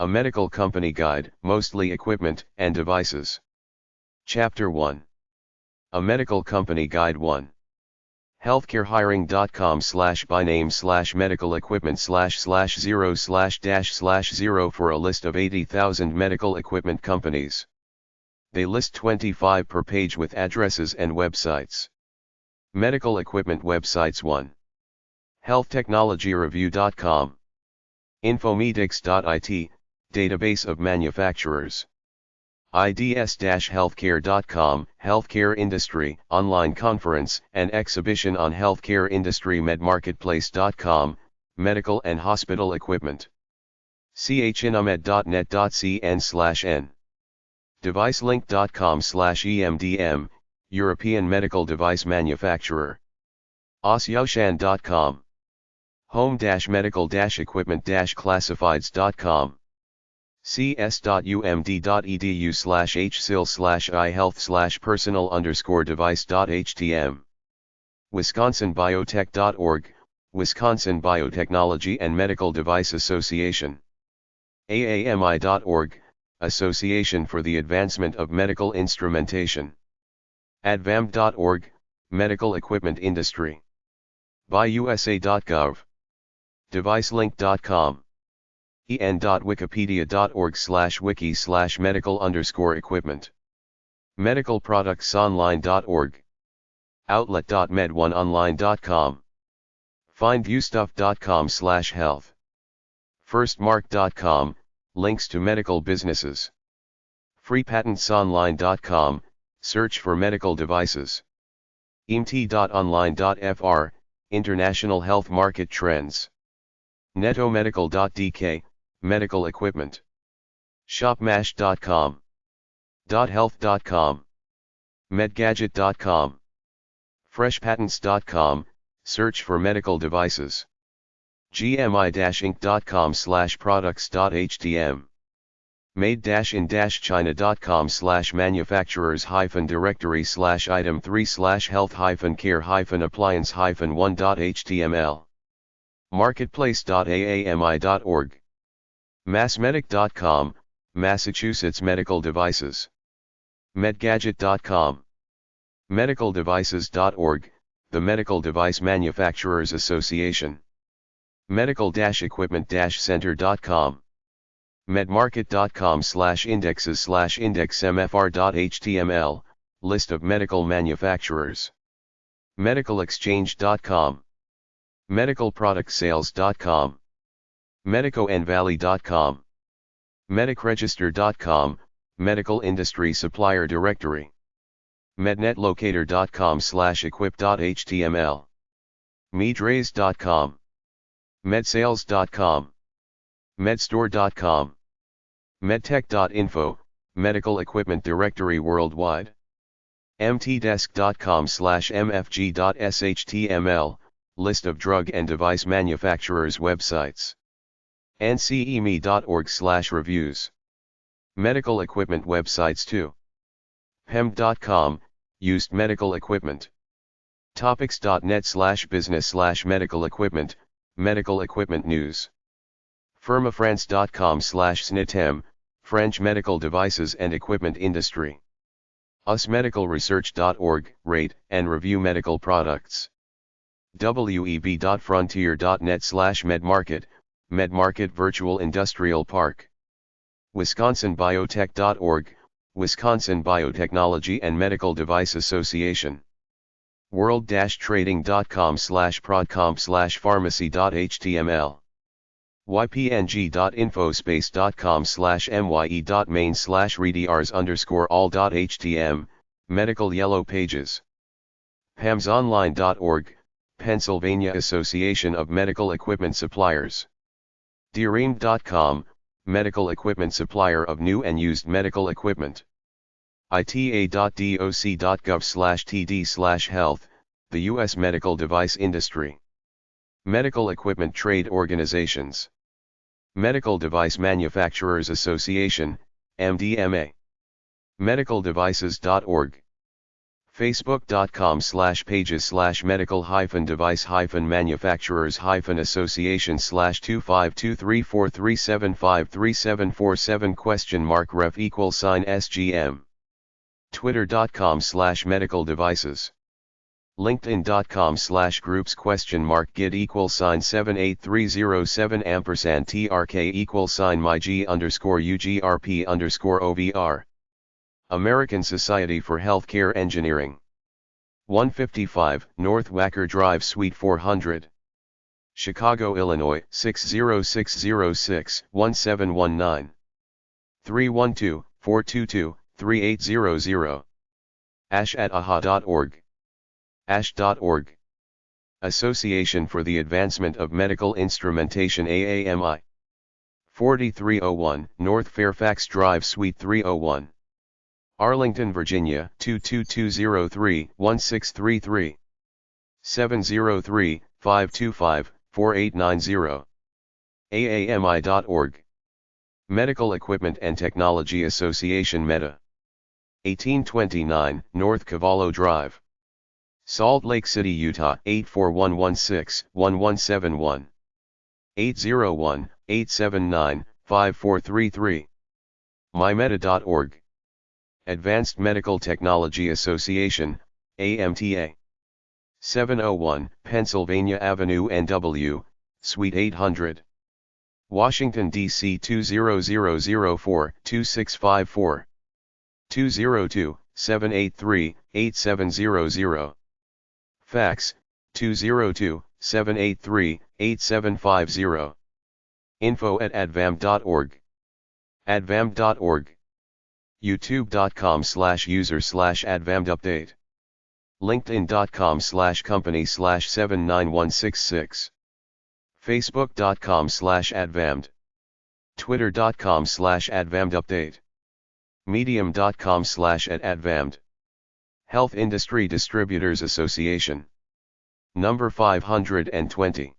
A Medical Company Guide, mostly Equipment and Devices. Chapter 1. A Medical Company Guide 1. Healthcarehiring.com/by-name/medical equipment//0/-0 for a list of 80,000 medical equipment companies. They list 25 per page with addresses and websites. Medical equipment websites 1. HealthTechnologyReview.com. Infomedics.it, database of manufacturers. IDS-healthcare.com, healthcare industry, online conference and exhibition on healthcare industry. Medmarketplace.com, medical and hospital equipment. chinamed.net.cn/n. Devicelink.com/emdm, European medical device manufacturer. Osyoshan.com. Home-medical-equipment-classifieds.com. cs.umd.edu/hsil/ihealth/personal_device.htm. wisconsinbiotech.org, Wisconsin Biotechnology and Medical Device Association. aami.org, Association for the Advancement of Medical Instrumentation. advam.org, Medical Equipment Industry. buyusa.gov. devicelink.com. en.wikipedia.org/wiki/medical_equipment. medicalproductsonline.org. outlet.med1online.com. findviewstuff.com/health. firstmark.com, links to medical businesses. freepatentsonline.com, search for medical devices. emt.online.fr, international health market trends. netomedical.dk, medical equipment. shopmash.com. .health.com. medgadget.com. freshpatents.com, search for medical devices. gmi-inc.com/products.htm. made-in-china.com/manufacturers-item3/health-care-appliance-1.html. marketplace.aami.org. massmedic.com, Massachusetts medical devices. medgadget.com. medicaldevices.org, the Medical Device Manufacturers Association. medical-equipment-center.com. medmarket.com/indexes/indexmfr.html, list of medical manufacturers. medicalexchange.com. medicalproductsales.com. medicoandvalley.com. medicregister.com, medical industry supplier directory. mednetlocator.com/equip.html. medraise.com. medsales.com. medstore.com. medtech.info, medical equipment directory worldwide. mtdesk.com/mfg.shtml, list of drug and device manufacturers' websites. ncemi.org/reviews. Medical equipment websites 2. pem.com, used medical equipment. topics.net/business/medical equipment, medical equipment news. firmafrance.com/snitem, French medical devices and equipment industry. usmedicalresearch.org, rate and review medical products. web.frontier.net/medmarket, Medmarket Virtual Industrial Park. wisconsinbiotech.org, Wisconsin Biotechnology and Medical Device Association. world-trading.com/prodcomp/pharmacy.html. ypng.infospace.com/mye.main/readrs_all.htm, medical yellow pages. pamsonline.org, Pennsylvania Association of Medical Equipment Suppliers. deream.com, medical equipment supplier of new and used medical equipment. ita.doc.gov/td/health, the U.S. medical device industry. Medical equipment trade organizations. Medical Device Manufacturers Association, MDMA. medicaldevices.org. facebook.com/pages/medical-device-association/252343753747 twitter.com/medical-devices linkedin.com/groups?@@trk=myg_ugrp_ovr American Society for Healthcare Engineering 155 North Wacker Drive Suite 400 Chicago, Illinois 60606-1719 312-422-3800 ash@aha.org ash.org Association for the Advancement of Medical Instrumentation AAMI 4301 North Fairfax Drive Suite 301 Arlington, Virginia 22203-1633 703-525-4890 aami.org Medical Equipment and Technology Association Meta 1829 North Cavallo Drive Salt Lake City, Utah 84116-1171 801-879-5433 mymeta.org Advanced Medical Technology Association, AMTA 701 Pennsylvania Avenue NW, Suite 800 Washington, D.C. 20004-2654 202-783-8700 Fax, 202-783-8750 info@advam.org advam.org youtube.com/user/advamdupdate linkedin.com/company/79166 facebook.com/advamd twitter.com/advamdupdate medium.com/@advamd Health Industry Distributors Association number 520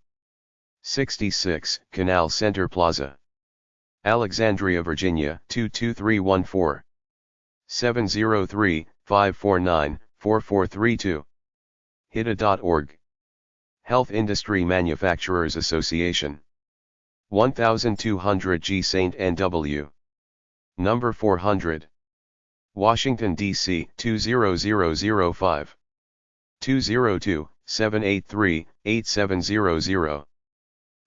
66 Canal Center Plaza Alexandria, Virginia 22314 703-549-4432 hita.org Health Industry Manufacturers Association 1200 G St. N.W. number 400 Washington, D.C. 20005 202-783-8700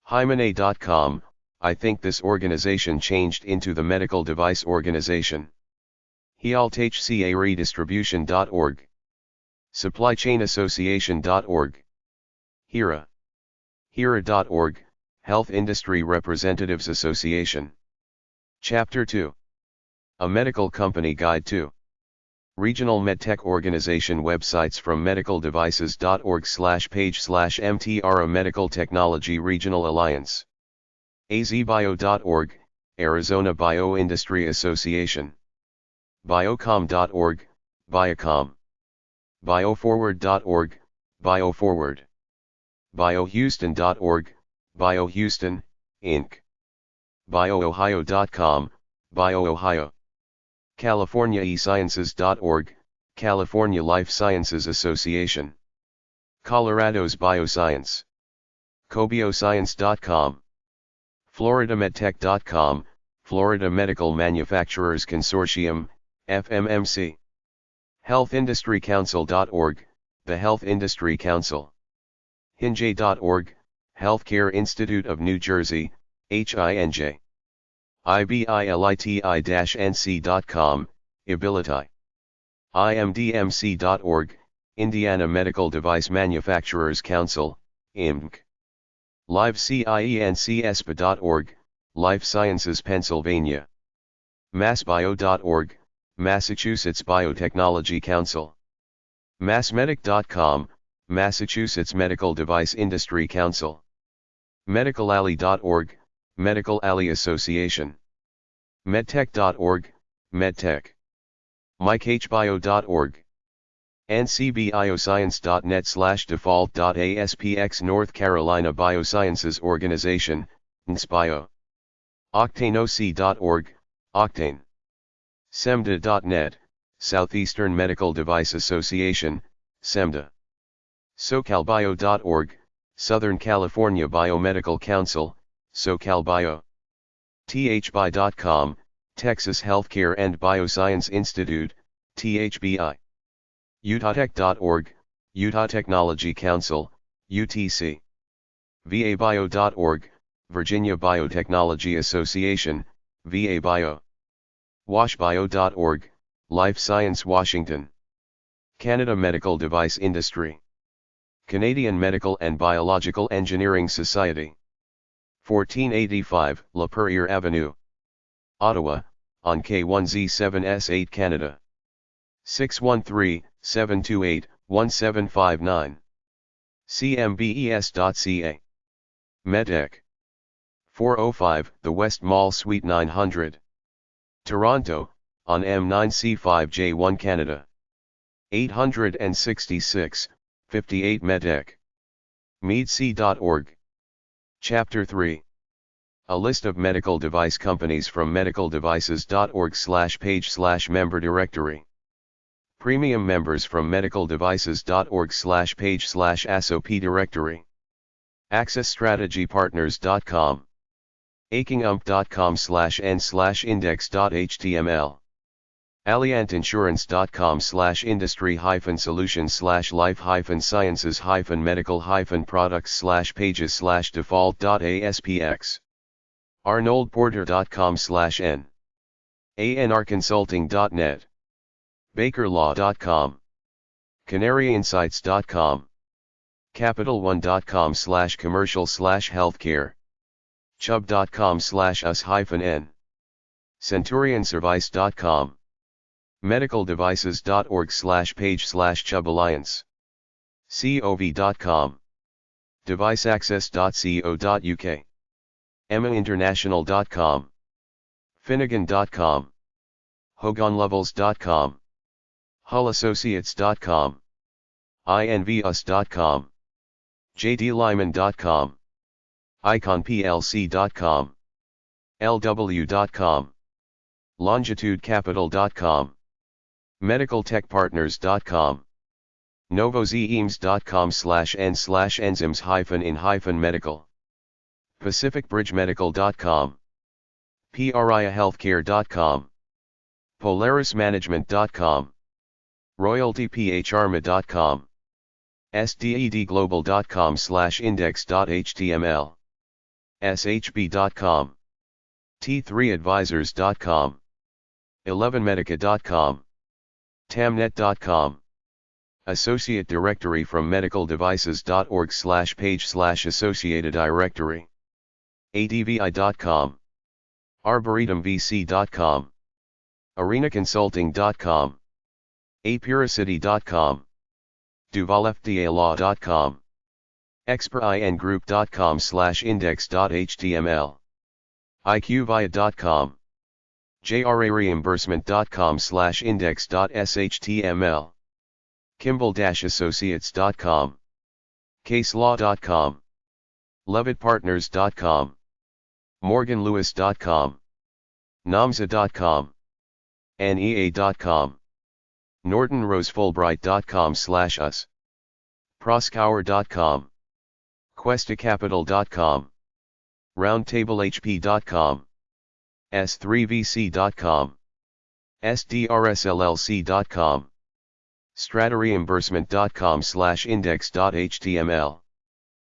Hymene.com I think this organization changed into the Medical Device Organization. HealthCA Redistribution.org SupplyChainAssociation.org HERA HERA.org Health Industry Representatives Association Chapter 2 A Medical Company Guide to Regional MedTech Organization websites from medicaldevices.org/page/MTR A Medical Technology Regional Alliance azbio.org Arizona Bioindustry Association biocom.org Biocom bioforward.org Bioforward biohouston.org Biohouston Inc bioohio.com Bioohio californiaesciences.org California Life Sciences Association Colorado's Bioscience cobioscience.com floridamedtech.com Florida Medical Manufacturers Consortium FMMC healthindustrycouncil.org The Health Industry Council hinj.org Healthcare Institute of New Jersey HINJ ibiliti-nc.com Abiliti imdmc.org Indiana Medical Device Manufacturers Council IMC livesciencspa.org Life Sciences Pennsylvania massbio.org Massachusetts Biotechnology Council massmedic.com Massachusetts Medical Device Industry Council medicalalley.org Medical Alley Association medtech.org Medtech mikehbio.org ncbioscience.net/default.aspx North Carolina Biosciences Organization NSBio octaneoc.org Octane semda.net Southeastern Medical Device Association, SEMDA. SoCalBio.org, Southern California Biomedical Council, SoCalBio. THBI.com, Texas Healthcare and Bioscience Institute, THBI. UtahTech.org, Utah Technology Council, UTC. VABio.org, Virginia Biotechnology Association, VABio. WashBio.org, Life Science Washington. Canada Medical Device Industry. Canadian Medical and Biological Engineering Society. 1485 La Perriere Avenue, Ottawa, on K1Z7S8 Canada. 613-728-1759. cmbes.ca. Medtech. 405 The West Mall Suite 900. Toronto, on M9C5J1 Canada. 866, 58 Medtech. Meadc.org. Chapter 3. A list of medical device companies from medicaldevices.org/page/member directory. Premium members from medicaldevices.org/page/ASOP directory. AccessStrategyPartners.com. akingump.com/n/index.html. alliantinsurance.com/industry-solutions/life-sciences-medical-products/pages/default.aspx. arnoldporter.com/n. anrconsulting.net. bakerlaw.com. canaryinsights.com. capitalone.com/commercial/healthcare. chubb.com/us-n. centurionservice.com. medicaldevices.org/page/Chubb Alliance. cov.com. deviceaccess.co.uk. emmainternational.com. finnegan.com. hoganlevels.com. hullassociates.com. invus.com. jdlyman.com. iconplc.com. lw.com. longitudecapital.com. medicaltechpartners.com. novozeems.com/n/enzymes-in-medical. pacificbridgemedical.com. priahealthcare.com. polarismanagement.com. royaltyphrma.com. sdedglobal.com/index.html. shb.com. t3advisors.com. 11medica.com. tamnet.com. Associate directory from medicaldevices.org/page/associated directory. advi.com. arboretumvc.com. arenaconsulting.com. apuricity.com. duvalfdalaw.com. expertingroup.com/index.html. iqvia.com. jrareimbursement.com/index.shtml. kimball-associates.com. caselaw.com. levittpartners.com. morganlewis.com. namza.com. nea.com. nortonrosefulbright.com/us. proskauer.com. questacapital.com. roundtablehp.com. s3vc.com. sdrsllc.com. stratareimbursement.com/index.html.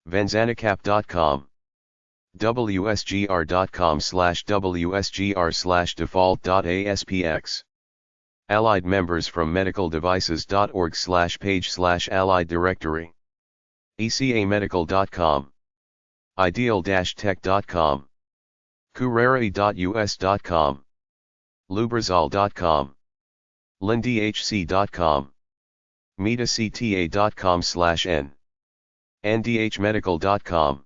vanzanicap.com. wsgr.com/wsgr/default.aspx. Allied members from medicaldevices.org/page/allied directory. ecamedical.com. ideal-tech.com. curare.us.com. lubrizol.com. lindhc.com. metacta.com/n. ndhmedical.com.